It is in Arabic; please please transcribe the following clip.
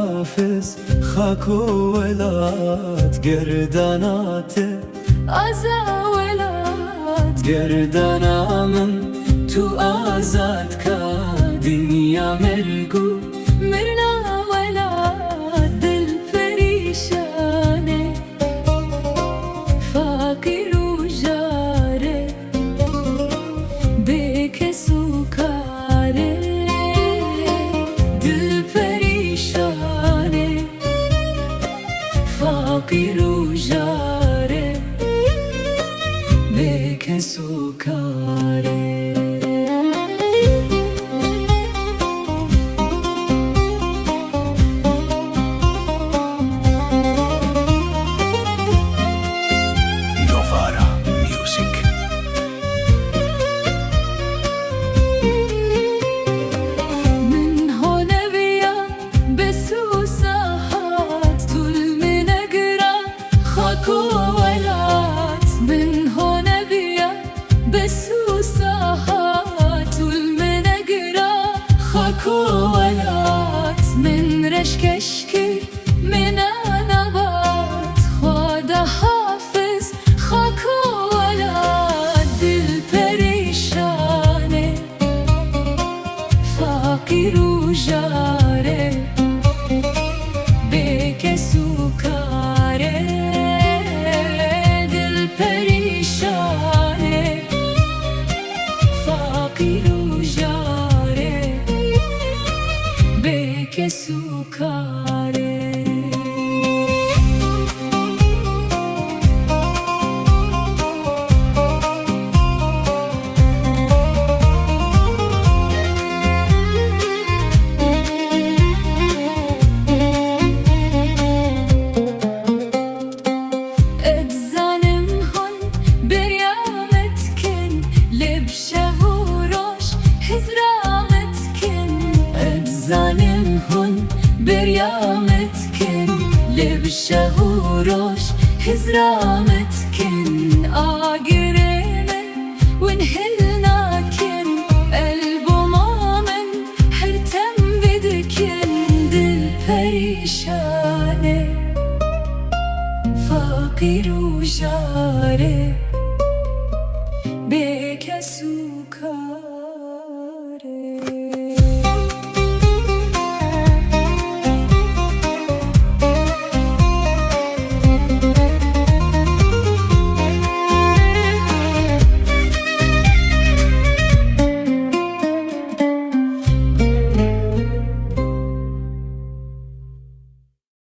حافظ خاک و ولات گرداناته ولات گردانا من تو آزاد کا دنیا مرگو مرنا ولات دل پریشانه فقیر و جاره بے کس و کاره دل پریشانه فقیر و جاره بے کس و کاره ولات من رشك اشكي من نبات خدا حافظ خاك ولات دل پریشانه فقیر و جاره بے کس و کاره دل پریشانه فقیر و جاره بے کس و کاره زانم هون بريامت كن لبشه وروش هزرامت كن آقريمه ونهلنا كن قلبو مامن حرتم بدكن دل پریشانه فقیر و جاره